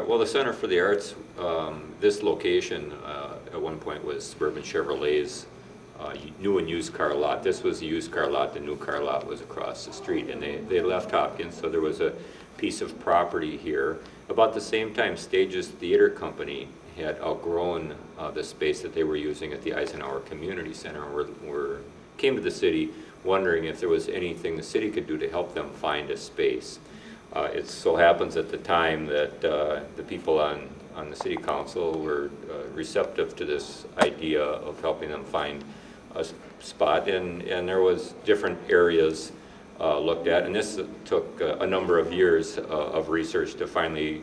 Well, the Center for the Arts, this location at one point was Suburban Chevrolet's new and used car lot. This was the used car lot. The new car lot was across the street, and they left Hopkins, so there was a piece of property here. About the same time, Stages Theater Company had outgrown the space that they were using at the Eisenhower Community Center, and came to the city wondering if there was anything the city could do to help them find a space. It so happens at the time that the people on the city council were receptive to this idea of helping them find a spot, and there was different areas looked at, and this took a number of years of research to finally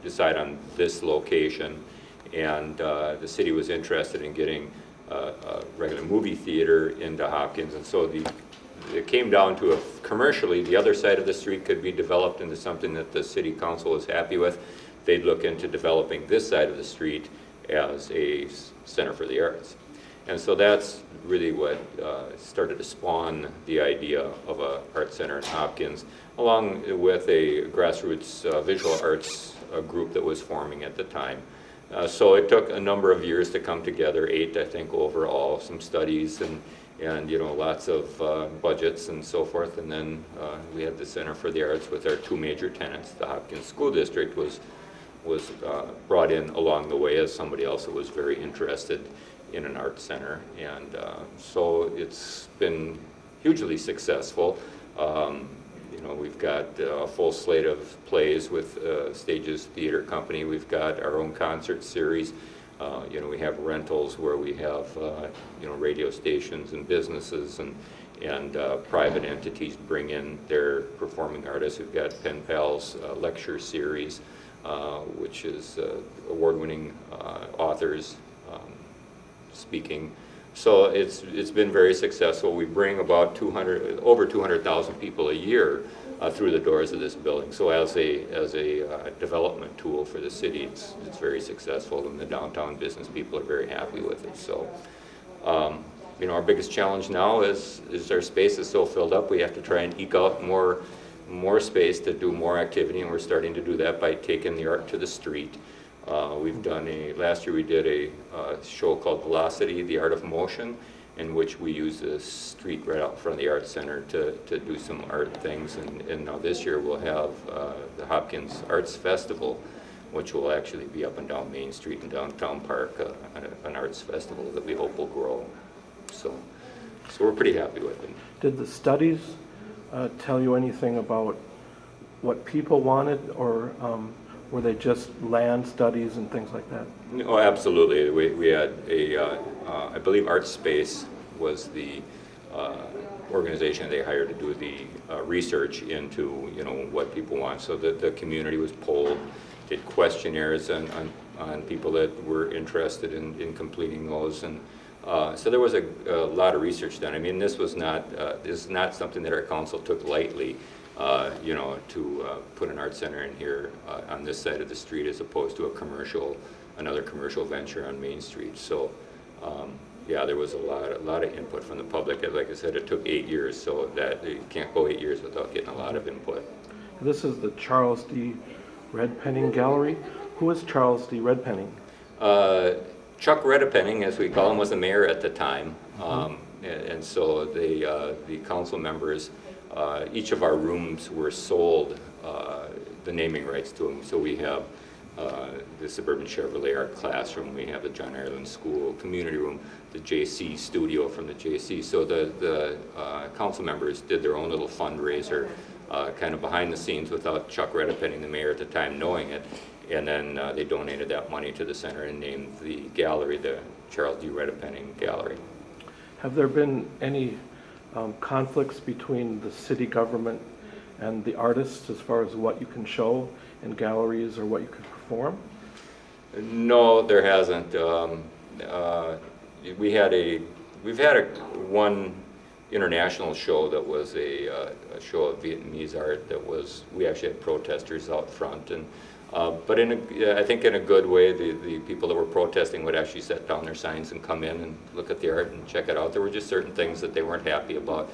decide on this location. And the city was interested in getting a regular movie theater into Hopkins, and so it came down to commercially the other side of the street could be developed into something that the city council was happy with. They'd look into developing this side of the street as a center for the arts. And so that's really what started to spawn the idea of an art center in Hopkins, along with a grassroots visual arts group that was forming at the time. So it took a number of years to come together, 8 I think overall, some studies and lots of budgets and so forth, and then we had the Center for the Arts with our 2 major tenants. The Hopkins School District was brought in along the way as somebody else that was very interested in an art center, and so it's been hugely successful. We've got a full slate of plays with Stages Theater Company. We've got our own concert series. We have rentals where we have radio stations and businesses and private entities bring in their performing artists. We've got Pen Pals lecture series, which is award-winning authors speaking. So it's been very successful. We bring about over 200,000 people a year through the doors of this building. So as a development tool for the city, it's very successful, and the downtown business people are very happy with it. So our biggest challenge now is our space is so filled up. We have to try and eke out more space to do more activity, and we're starting to do that by taking the art to the street. We've done last year we did a show called Velocity, the Art of Motion, in which we use the street right out front of the Art Center to do some art things. And now this year we'll have the Hopkins Arts Festival, which will actually be up and down Main Street and downtown Park, an arts festival that we hope will grow. So we're pretty happy with it. Did the studies tell you anything about what people wanted, or were they just land studies and things like that? Oh, absolutely. We had I believe Art Space was the organization they hired to do the research into what people want. So the community was polled, did questionnaires on people that were interested in completing those, and so there was a lot of research done. I mean, this is not something that our council took lightly. To put an art center in here on this side of the street as opposed to another commercial venture on Main Street. So, there was a lot of input from the public. Like I said, it took 8 years, so that you can't go 8 years without getting a lot of input. This is the Charles D. Redpenning Gallery. Who is Charles D. Redpenning? Chuck Redpenning, as we call him, was the mayor at the time, and so the council members. Each of our rooms were sold the naming rights to them. So we have the Suburban Chevrolet Art Classroom, we have the John Ireland School Community Room, the JC Studio from the JC. So the council members did their own little fundraiser, kind of behind the scenes without Chuck Redpenning, the mayor at the time, knowing it. And then they donated that money to the center and named the gallery the Charles D. Redpenning Gallery. Have there been any conflicts between the city government and the artists as far as what you can show in galleries or what you can perform? No, there hasn't. We've had one international show that was a show of Vietnamese art that we actually had protesters out front, and but I think in a good way, the people that were protesting would actually set down their signs and come in and look at the art and check it out. There were just certain things that they weren't happy about.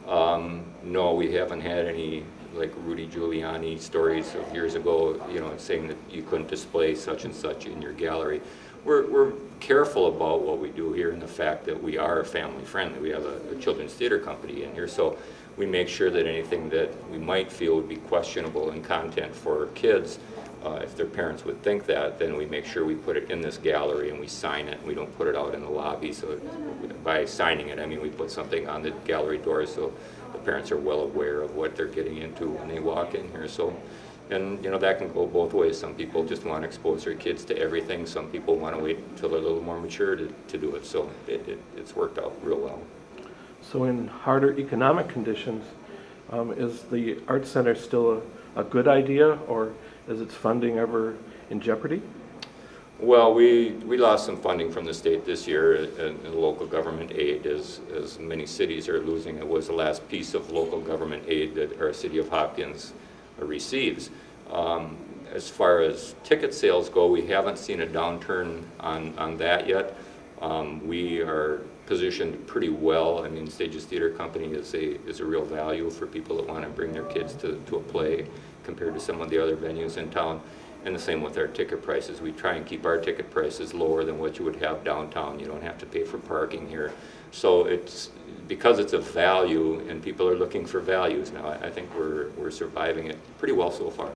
No, we haven't had any like Rudy Giuliani stories of years ago, saying that you couldn't display such and such in your gallery. We're careful about what we do here and the fact that we are family friendly. We have a children's theater company in here, so we make sure that anything that we might feel would be questionable in content for kids, if their parents would think that, then we make sure we put it in this gallery and we sign it. We don't put it out in the lobby. So by signing it, I mean we put something on the gallery door so the parents are well aware of what they're getting into when they walk in here. So, and that can go both ways. Some people just want to expose their kids to everything. Some people want to wait until they're a little more mature to do it. So it's worked out real well. So in harder economic conditions, is the Art Center still a good idea, or is its funding ever in jeopardy? Well, we lost some funding from the state this year in local government aid, as many cities are losing. It was the last piece of local government aid that our city of Hopkins receives. As far as ticket sales go, we haven't seen a downturn on that yet. We are positioned pretty well. I mean, Stages Theater Company is a real value for people that want to bring their kids to a play compared to some of the other venues in town. And the same with our ticket prices. We try and keep our ticket prices lower than what you would have downtown. You don't have to pay for parking here. So because it's a value and people are looking for values now, I think we're surviving it pretty well so far.